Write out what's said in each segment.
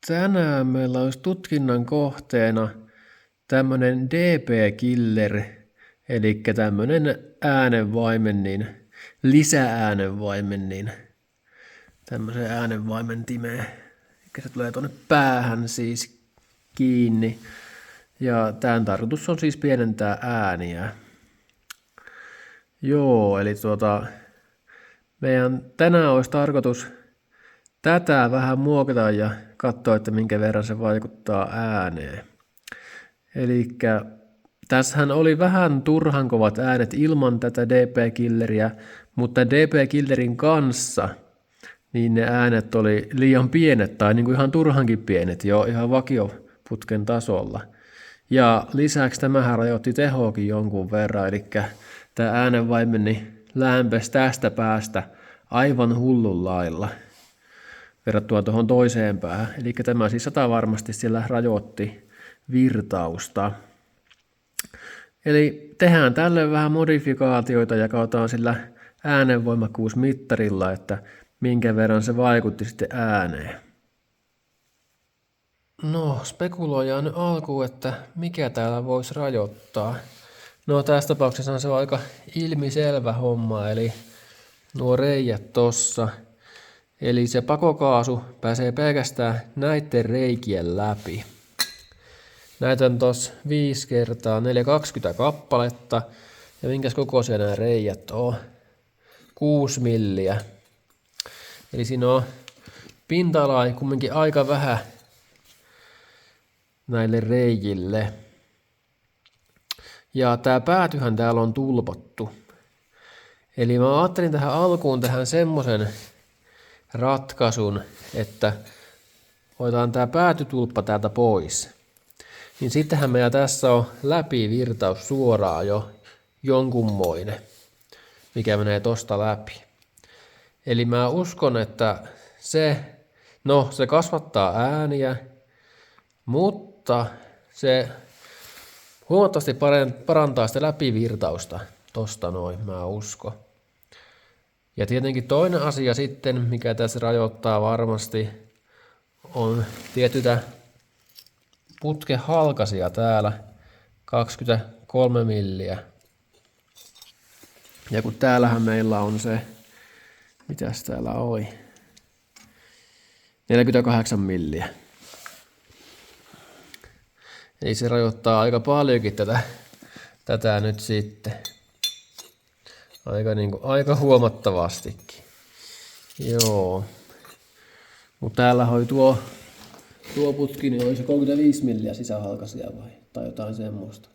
Tänään meillä olisi tutkinnan kohteena tämmöinen DP-killer, eli tämmöinen lisäänenvaimennin, tämmöisen äänenvaimentimeen, eli se tulee tuonne päähän siis kiinni, ja tämän tarkoitus on siis pienentää ääniä. Joo, eli meidän tänään olisi tarkoitus tätä vähän muokata ja katsoa, että minkä verran se vaikuttaa ääneen. Eli tässähän oli vähän turhan kovat äänet ilman tätä DP-killeriä, mutta DP-killerin kanssa niin ne äänet oli liian pienet tai niin kuin ihan turhankin pienet jo ihan vakioputken tasolla. Ja lisäksi tämähän rajoitti tehoakin jonkun verran, eli tämä äänenvaimeni lämpesi tästä päästä aivan hullun lailla verrattuna tuohon toiseen päähän. Eli tämä siis varmasti siellä rajoitti virtausta. Eli tehdään tälle vähän modifikaatioita ja katsotaan sillä äänenvoimakkuusmittarilla, että minkä verran se vaikutti sitten ääneen. No, spekuloidaan nyt alkuun, että mikä täällä voisi rajoittaa. No, tässä tapauksessa se on aika ilmiselvä homma, eli nuo reijät tossa. Eli se pakokaasu pääsee pelkästään näiden reikien läpi. Näitä on tossa 5 kertaa 420 kappaletta. Ja minkäs kokoisia nämä reijät on? 6 milliä. Eli siinä on pinta-alaa kumminkin aika vähän näille reijille. Ja tää päätyhän täällä on tulpattu. Eli mä ajattelin tähän alkuun semmosen ratkaisun, että otetaan tää päätytulppa täältä pois. Niin sittenhän meillä tässä on läpivirtaus suoraan jo jonkunmoinen, mikä menee tosta läpi. Eli mä uskon, että se kasvattaa ääniä, mutta se huomattavasti parantaa sitä läpivirtausta tosta noin, mä uskon. Ja tietenkin toinen asia sitten, mikä tässä rajoittaa varmasti, on tietytä putkehalkasia täällä 23 milliä. Ja kun täällähän meillä on se, mitäs täällä oli, 48 milliä. Eli se rajoittaa aika paljonkin tätä nyt sitten. Aika huomattavastikin. Joo. Mutta täällä oli tuo putki, niin oli se 35 milliä sisähalkaisia tai jotain semmoista.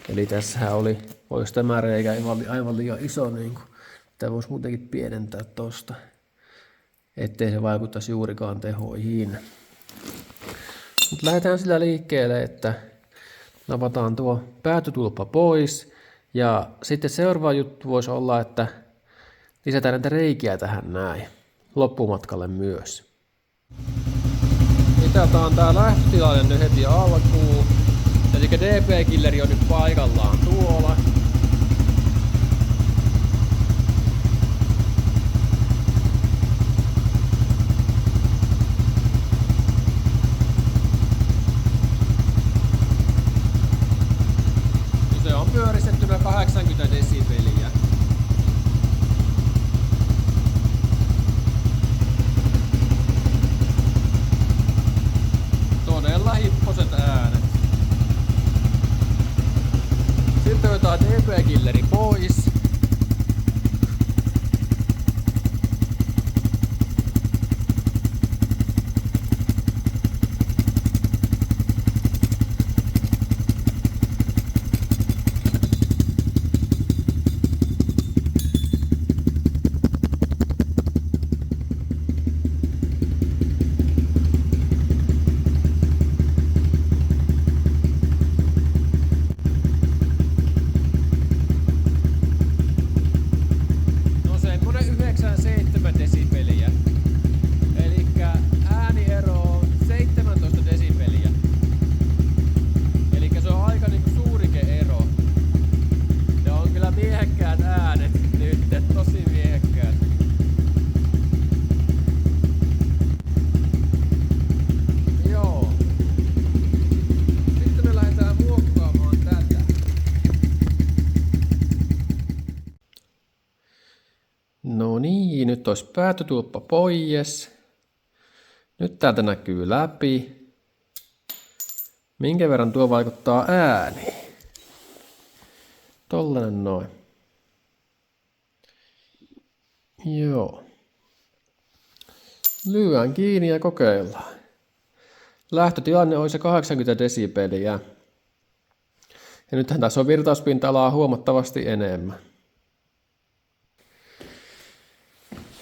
Eli tässähän olisi tämä reikä aivan liian iso, niin tämä voisi muutenkin pienentää tosta, ettei se vaikuttaisi juurikaan tehoihin. Mutta lähdetään sillä liikkeelle, että napataan tuo päätytulppa pois. Ja sitten seuraava juttu voisi olla, että lisätään näitä reikiä tähän näin loppumatkalle myös. Lisätään tää lähtötilanne nyt heti alkuun. Eli DP-killeri on nyt paikallaan tuolla. Se on pyöristettynä 80 desibeliä. Todella hipposet äänet. Sitten otetaan DP-killeri pois. nyt olisi päättötulppa pois. Nyt täältä näkyy läpi. Minkä verran tuo vaikuttaa ääniin? Tollanen noin. Joo. Lyödään kiinni ja kokeillaan. Lähtötilanne olisi 80 desibeliä. Ja nythän tässä on virtauspinta-alaa huomattavasti enemmän.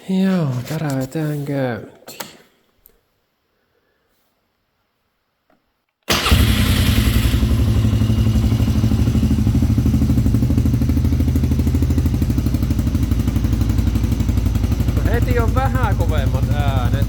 Joo, täräytään käyntiin. No heti on vähän kovemmat äänet.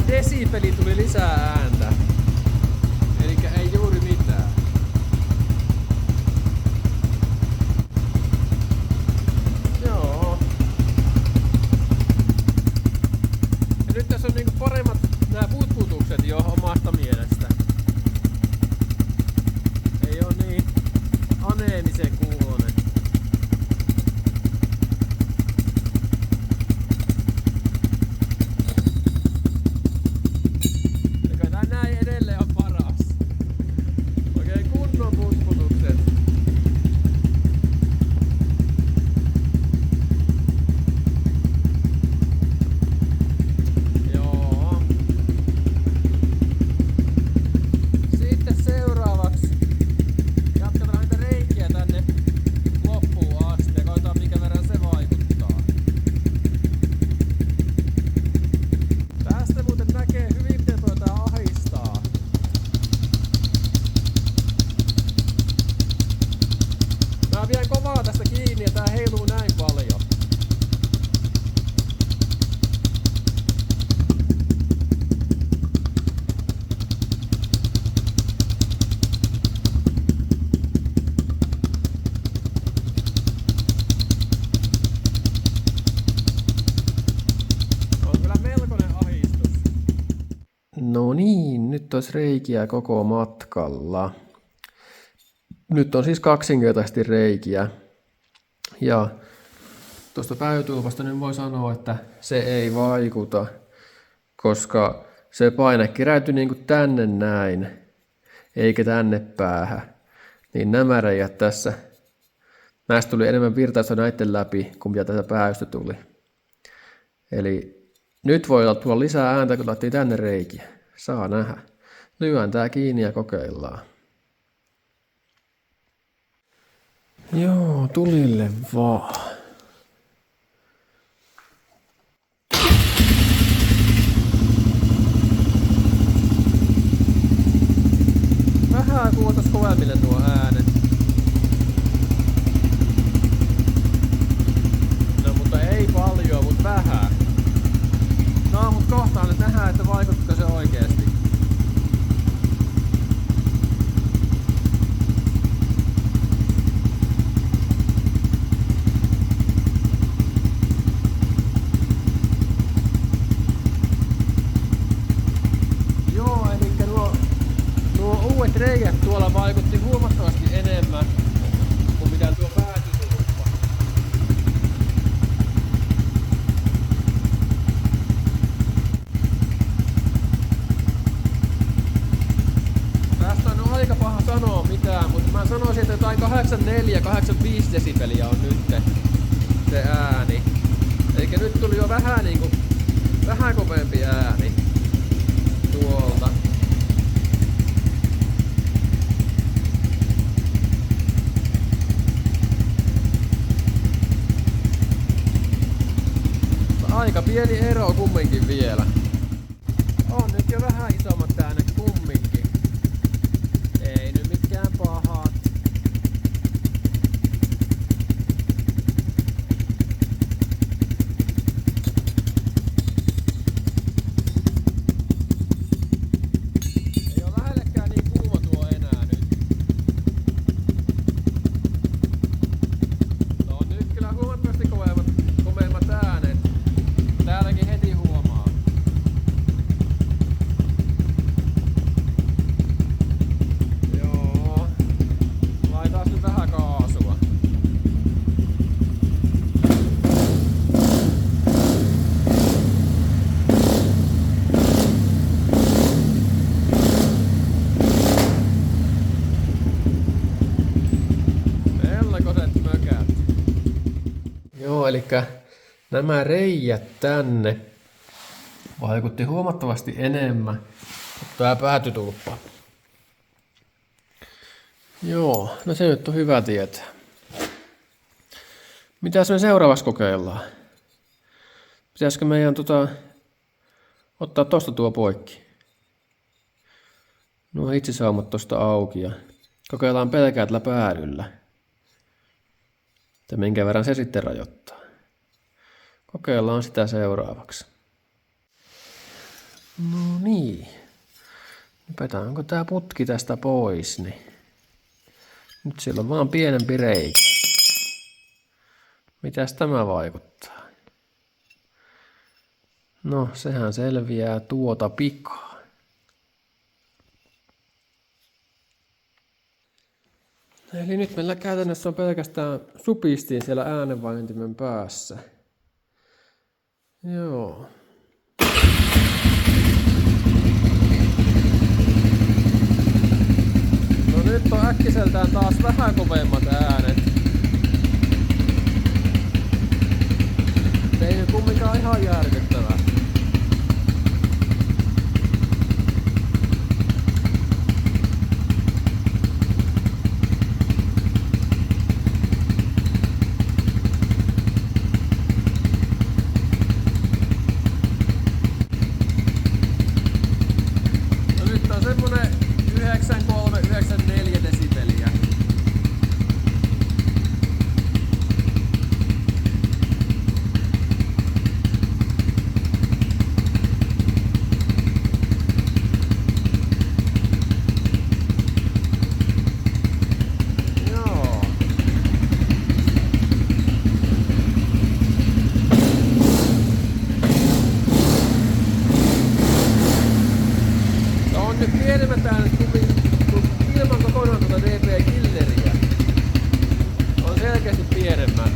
Desibeli tuli lisää ääntä. Elikkä ei juuri mitään. Joo. Ja nyt tässä on niinku paremmat nää putputukset jo omasta mielestä. Ei oo niin aneemisen kuulonen. Mä vien kovaa tästä kiinni ja tää heiluu näin paljon. On kyllä melkoinen ahdistus. No niin, nyt olisi reikiä koko matkalla. Nyt on siis kaksinkertaisesti reikiä. Ja tuosta päätulpasta nyt voi sanoa, että se ei vaikuta, koska se paine keräytyi niin kuin tänne näin, eikä tänne päähän. Niin nämä reijät tässä, näistä tuli enemmän virtausta näiden läpi, kuin mitä tätä päästä tuli. Eli nyt voi tulla lisää ääntä, kun laitettiin tänne reikiä. Saa nähdä. Lyön tää kiinni ja kokeillaan. Joo, tulille vaan. Vähän kuultais kovemmille nuo äänet. No mutta ei paljon, mut vähän. No mut kohtaan nyt nähdään, että vaikuttiko se oikeesti. Reijät tuolla vaikutti huomattavasti enemmän kuin mitä tuo päättötulppa. Tästä on aika paha sanoa mitään, mutta mä sanoisin, että jotain 84-85 desibeliä on nyt se ääni. Eikä nyt tuli jo vähän niinku, vähän kovempi ääni tuolta. Aika pieni ero kumminkin vielä. On nyt jo vähän isommat äänet kumminkin. Ei nyt mitkään pahat. Ei oo lähellekään niin kuuma tuo enää nyt. No on nyt kyllä huomattavasti komeimmat äänet. Täälläkin heti huomaa. Joo. Laitaas nyt vähän kaasua. Melkoiset mökät. Joo, elikkä nämä reijät tänne vaikutti huomattavasti enemmän kuin tää päätytulppa. Joo, no se nyt on hyvä tietää. Mitäs me seuraavaksi kokeillaan? Pitäisikö meidän ottaa tosta tuo poikki? No itse saamat tosta auki ja kokeillaan pelkää tällä päädyllä. Että minkä verran se sitten rajoittaa. Kokeillaan sitä seuraavaksi. No niin. Nypetäänkö tää putki tästä pois, niin nyt sillä on vaan pienempi reikä. Mitäs tämä vaikuttaa? No, sehän selviää tuota pikaa. Eli nyt meillä käytännössä on pelkästään supistiin siellä äänenvaihdintimen päässä. Joo. No nyt on äkkiseltään taas vähän kovemmat äänet. Ei nyt kumminkaan ihan järkyttävää. Semmonen 93-94 desibeliä. Joo. On nyt pienemmät äänet kuin ilman kokonaan tuota dB-killeriä. On selkeästi pienemmät.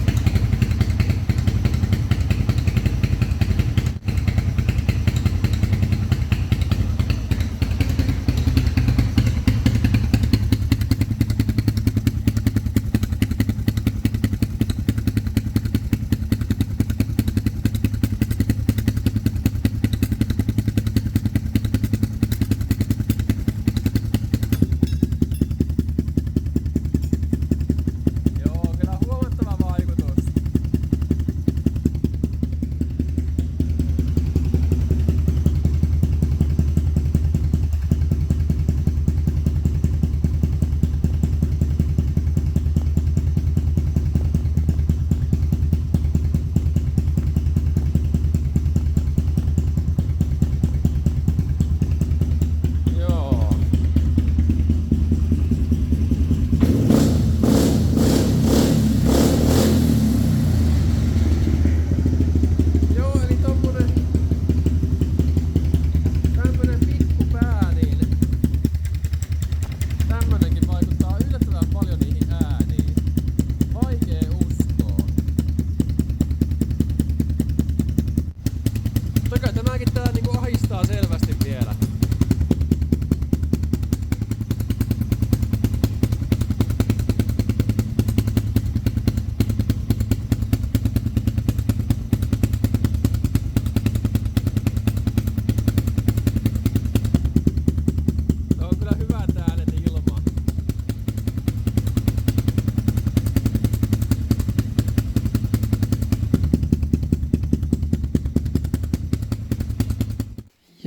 Joo, kyllä huomattava vaikutus.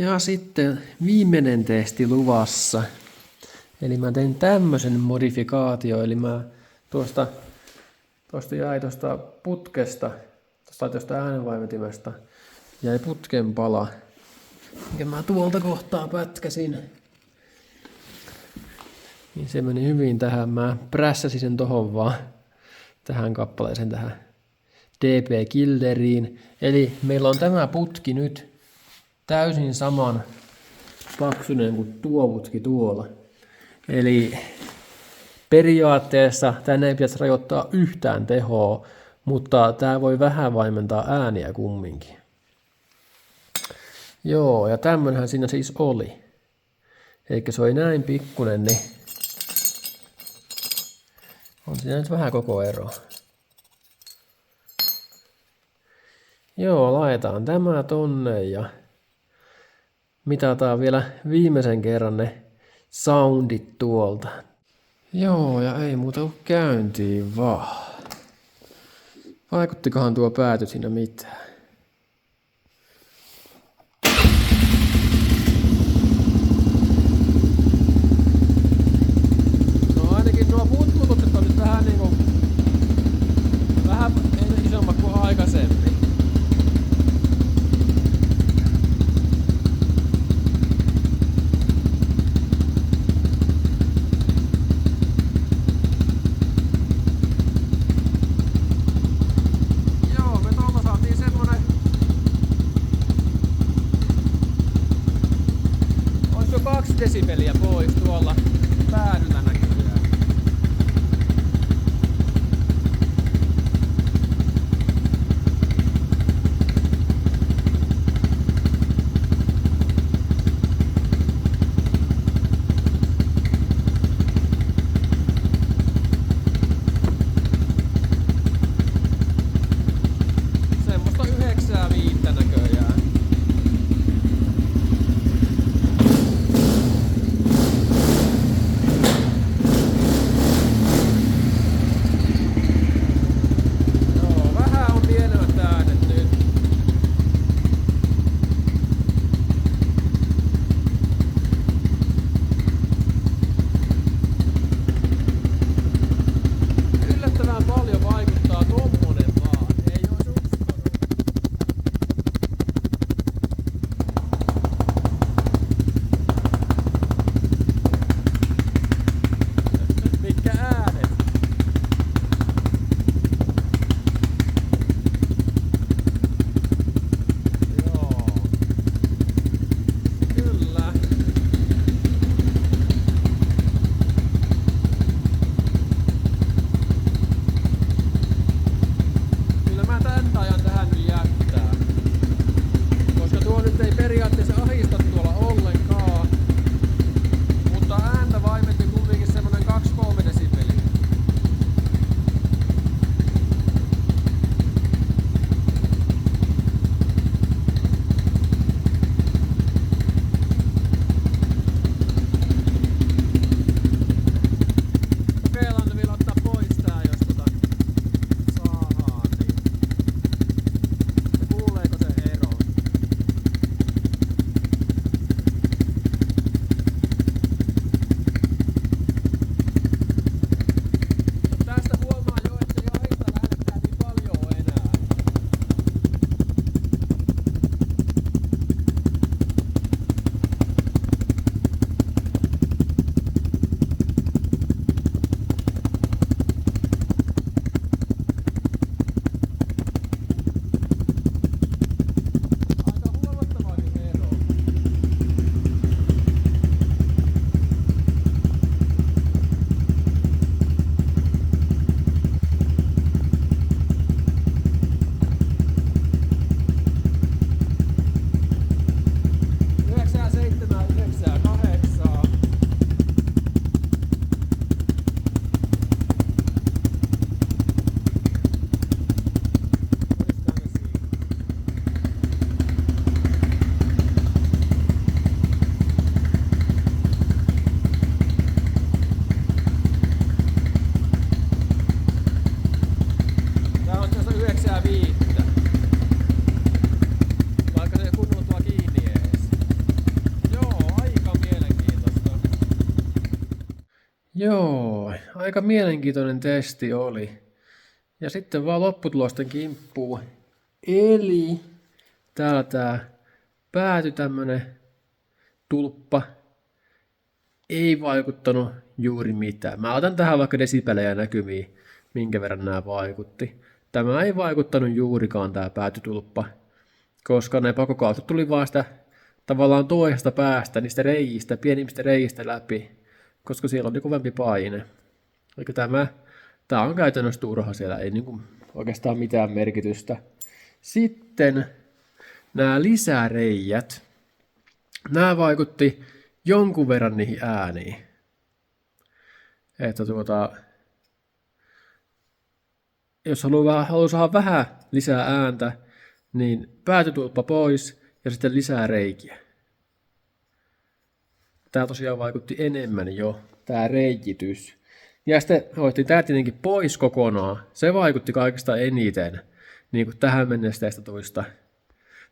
Ja sitten viimeinen testi luvassa. Eli mä tein tämmöisen modifikaatio, eli mä tuosta putkesta, tuosta äänenvaimetimesta jäi putken pala, minkä mä tuolta kohtaa pätkäsin. Niin se meni hyvin tähän, mä prässäsin sen tohon vaan tähän kappaleeseen, tähän DP-killeriin. Eli meillä on tämä putki nyt täysin saman paksuinen kuin tuo putki tuolla. Eli periaatteessa tänne ei pitäisi rajoittaa yhtään tehoa, mutta tämä voi vähän vaimentaa ääniä kumminkin. Joo, ja tämmönhän siinä siis oli. Eli se oli näin pikkunen, niin on siinä nyt vähän koko ero. Joo, laitetaan tämä tonne ja mitataan vielä viimeisen kerran ne soundit tuolta. Joo, ja ei muuta kuin käyntiin vaan. Vaikuttikohan tuo pääty siinä mitään? No ainakin nuo putkutukset on nyt vähän niinku vähän isommat kuin aikaisemmin. Desibeliä pois tuolla päädyllä näkyy. Semmoista 9.5 näköjään. Joo, aika mielenkiintoinen testi oli. Ja sitten vaan lopputulosten kimppuun. Eli täällä tää päätyi tämmönen tulppa. Ei vaikuttanut juuri mitään. Mä otan tähän vaikka desibelejä näkymiin, minkä verran nämä vaikutti. Tämä ei vaikuttanut juurikaan tää päätytulppa, koska ne pakokaasut tuli vaan sitä tavallaan toisesta päästä, niistä reiistä, pienimmistä reiistä läpi, koska siellä on kovempi paine. Eli tämä on käytännössä turha, siellä ei niinku oikeastaan mitään merkitystä. Sitten nämä lisäreijät, nämä vaikutti jonkun verran niihin ääniin. Että jos haluaa saada vähän lisää ääntä, niin päätytulppa pois ja sitten lisää reikiä. Tämä tosiaan vaikutti enemmän jo, tämä reijitys. Ja sitten hoitiin tämä tietenkin pois kokonaan. Se vaikutti kaikista eniten niin kuin tähän mennessä testatuista,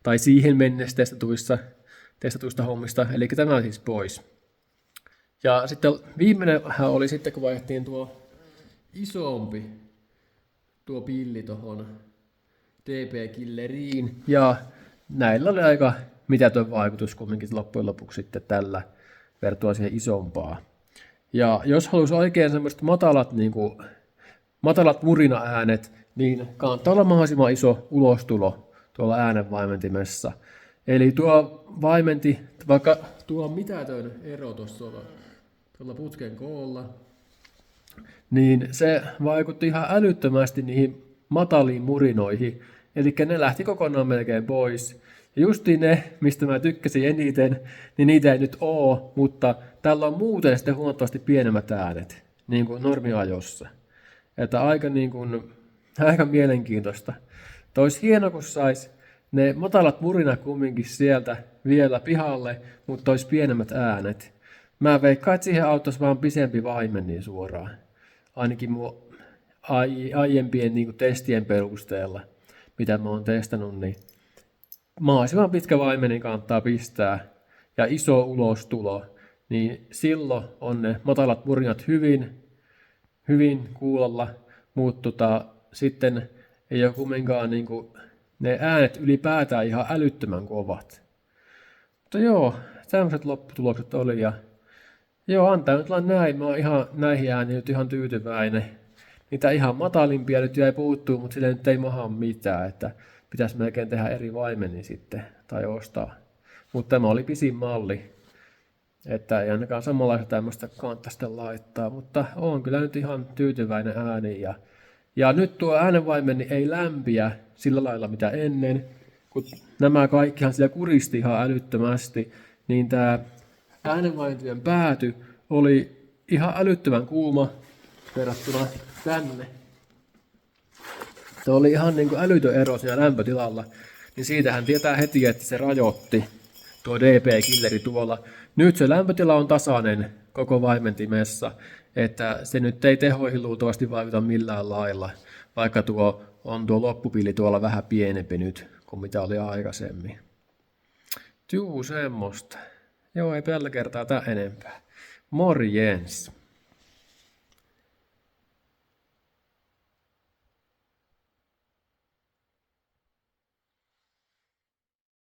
tai siihen mennessä testatuista hommista. Eli tämä on siis pois. Ja sitten viimeinen oli sitten, kun vaihdettiin tuo isompi tuo pilli tuohon DP-killeriin. Ja näillä oli aika mitätön vaikutus kumminkin loppujen lopuksi sitten tällä verrattuna siihen isompaa. Ja jos haluaisi oikein semmoiset matalat murina-äänet, niin kannattaa olla mahdollisimman iso ulostulo tuolla äänenvaimentimessa. Eli tuo vaimenti, vaikka tuo on mitätön ero tuolla putken koolla, niin se vaikutti ihan älyttömästi niihin mataliin murinoihin. Eli ne lähti kokonaan melkein pois. Ja justiin ne, mistä mä tykkäsin eniten, niin niitä ei nyt oo, mutta tällä on muuten sitten huomattavasti pienemmät äänet, niin kuin normiajossa. Että aika mielenkiintoista. Olisi hieno, kun sais ne matalat murinat kumminkin sieltä vielä pihalle, mutta olisi pienemmät äänet. Mä veikkaan, että siihen auttaisi vaan pisempi vaimen niin suoraan. Ainakin mun aiempien niin kuin testien perusteella, mitä mä oon testannut, niin mahdollisimman pitkä vaimeni kannattaa pistää ja iso ulostulo, niin silloin on ne matalat murinat hyvin kuulolla, mutta sitten ei ole kumminkaan niin kuin, ne äänet ylipäätään ihan älyttömän kovat. Mutta joo, tämmöiset lopputulokset oli ja joo, antaa nyt olla näin. Mä oon ihan näihin ääniin nyt ihan tyytyväinen. Niitä ihan matalimpia nyt jäi puuttuu, mutta sille nyt ei maha mitään, että pitäisi melkein tehdä eri vaimeni sitten tai ostaa. Mutta tämä oli pisin malli, että ei ainakaan samanlaista tämmöistä kannatta sitten laittaa, mutta on kyllä nyt ihan tyytyväinen ääni. Ja nyt tuo äänenvaimeni ei lämpiä sillä lailla mitä ennen, kun nämä kaikkihan siellä kuristi ihan älyttömästi, niin tämä äänenvaimentimien pääty oli ihan älyttömän kuuma verrattuna tänne. Se oli ihan niin kuin älytön ero siinä lämpötilalla, niin siitähän tietää heti, että se rajoitti tuo DP-killeri tuolla. Nyt se lämpötila on tasainen koko vaimentimessa, että se nyt ei tehoihin luultavasti vaikuta millään lailla, vaikka tuo loppupilli tuolla vähän pienempi nyt kuin mitä oli aikaisemmin. Juu, semmoista. Joo, ei tällä kertaa tää enempää. Morjens!